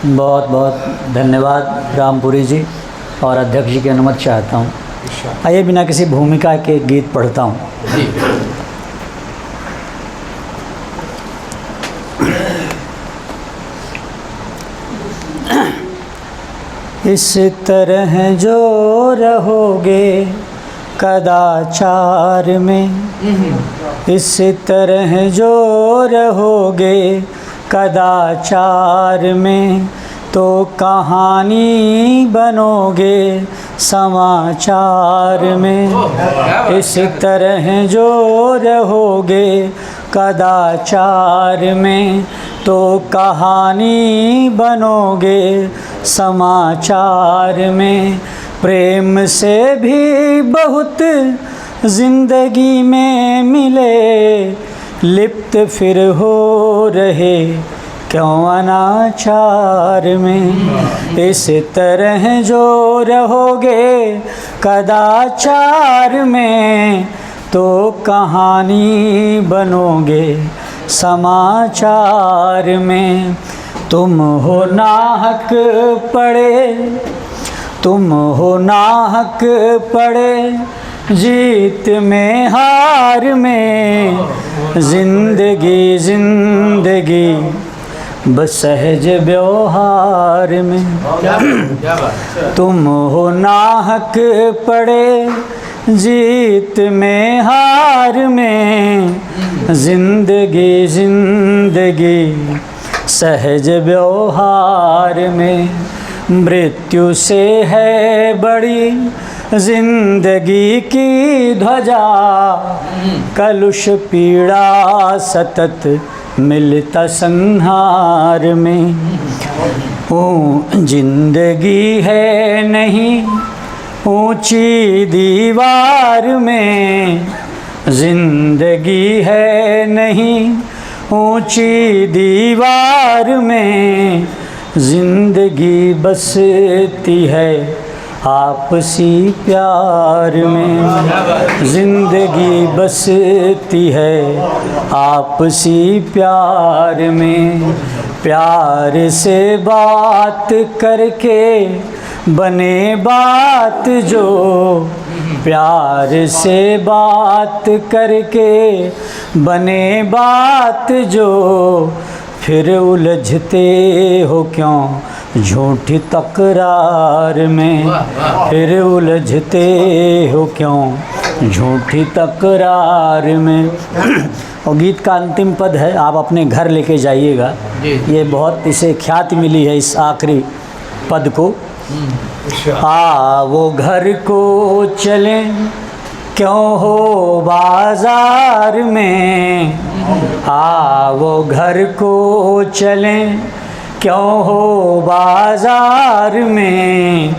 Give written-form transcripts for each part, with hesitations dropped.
बहुत बहुत धन्यवाद रामपुरी जी और अध्यक्ष जी की अनुमति चाहता हूँ। आइए बिना किसी भूमिका के गीत पढ़ता हूँ। इस तरह जो रहोगे कदाचार में, इस तरह जो रहोगे कदाचार में, तो कहानी बनोगे समाचार में। इस तरह जो रहोगे कदाचार में, तो कहानी बनोगे समाचार में। प्रेम से भी बहुत जिंदगी में मिले, लिप्त फिर हो रहे क्यों अनाचार में। इस तरह जो रहोगे कदाचार में, तो कहानी बनोगे समाचार में। तुम हो नाहक पड़े, तुम हो नाहक पड़े जीत में हार में। जिंदगी जिंदगी बस सहज व्यवहार में। तुम हो नाहक पड़े जीत में हार में। जिंदगी जिंदगी सहज व्यवहार में। मृत्यु से है बड़ी जिंदगी की ध्वजा, कलुष पीड़ा सतत मिलता संहार में। जिंदगी है नहीं ऊंची दीवार में, जिंदगी है नहीं ऊंची दीवार में। जिंदगी बसती है आपसी प्यार में। जिंदगी बसती है आपसी प्यार में। प्यार से बात करके बने बात जो, प्यार से बात करके बने बात जो। फिर उलझते हो क्यों झूठी तकरार में। फिर उलझते हो क्यों झूठी तकरार में। और गीत का अंतिम पद है, आप अपने घर लेके जाइएगा। ये बहुत इसे ख्याति मिली है इस आखिरी पद को। वो घर को चलें क्यों हो बाजार में। वो घर को चलें क्यों हो बाजार में।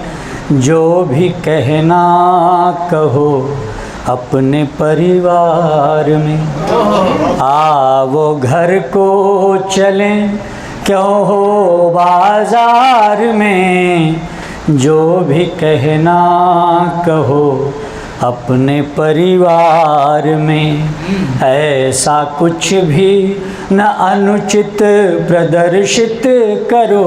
जो भी कहना कहो अपने परिवार में। वो घर को चलें क्यों हो बाजार में। जो भी कहना कहो अपने परिवार में। ऐसा कुछ भी न अनुचित प्रदर्शित करो।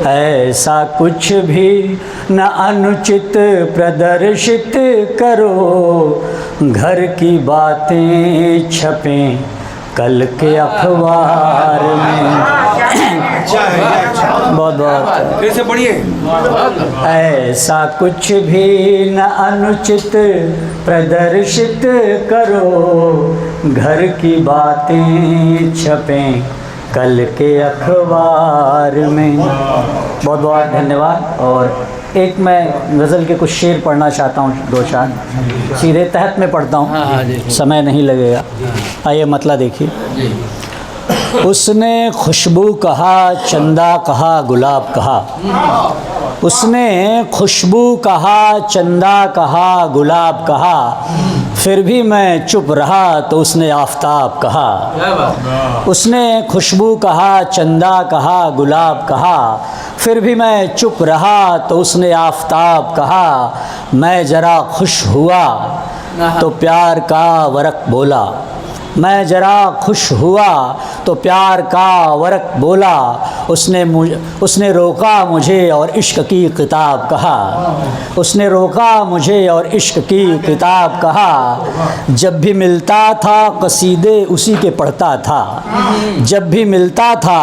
ऐसा कुछ भी न अनुचित प्रदर्शित करो। घर की बातें छपें कल के अखबार में। बहुत बहुत फिर से पढ़िए। ऐसा कुछ भी न अनुचित प्रदर्शित करो। घर की बातें छपें कल के अखबार में। बहुत बहुत धन्यवाद। और एक मैं गज़ल के कुछ शेर पढ़ना चाहता हूँ, दो चार सीधे तहत में पढ़ता हूँ, समय नहीं लगेगा। आइए मतला देखिए। उसने खुशबू कहा, चंदा कहा, गुलाब कहा। उसने खुशबू कहा, चंदा कहा, गुलाब कहा। फिर भी मैं चुप रहा तो उसने आफताब कहा। उसने खुशबू कहा, चंदा कहा, गुलाब कहा। फिर भी मैं चुप रहा तो उसने आफताब कहा। मैं ज़रा खुश हुआ तो प्यार का वरक बोला। मैं जरा खुश हुआ तो प्यार का वरक बोला, उसने रोका मुझे और इश्क की किताब कहा। उसने रोका मुझे और इश्क की किताब कहा। जब भी मिलता था कसीदे उसी के पढ़ता था। जब भी मिलता था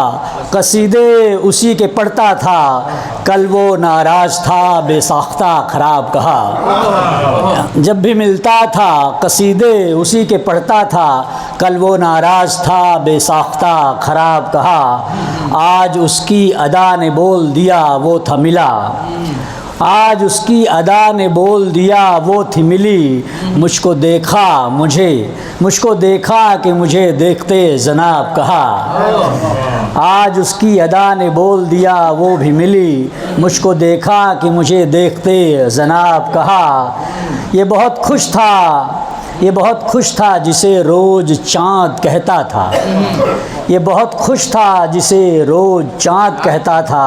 कसीदे उसी के पढ़ता था। कल वो नाराज़ था बेसाख्ता ख़राब कहा। जब भी मिलता था कसीदे उसी के पढ़ता था। कल वो नाराज़ था बेसाख्ता ख़राब कहा। आज उसकी अदा ने बोल दिया वो था मिला। आज उसकी अदा ने बोल दिया वो थी मिली। मुझको देखा कि मुझे देखते जनाब कहा। आज उसकी अदा ने बोल दिया वो भी मिली। मुझको देखा कि मुझे देखते जनाब कहा। ये बहुत खुश था जिसे रोज़ चाँद कहता था। ये बहुत खुश था जिसे रोज़ चाँद कहता था।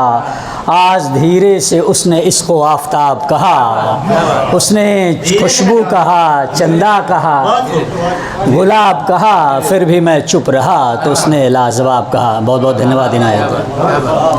आज धीरे से उसने इसको आफ़ताब कहा। उसने खुशबू कहा, चंदा कहा, गुलाब कहा, फिर भी मैं चुप रहा तो उसने लाजवाब कहा। बहुत बहुत धन्यवाद इनायत।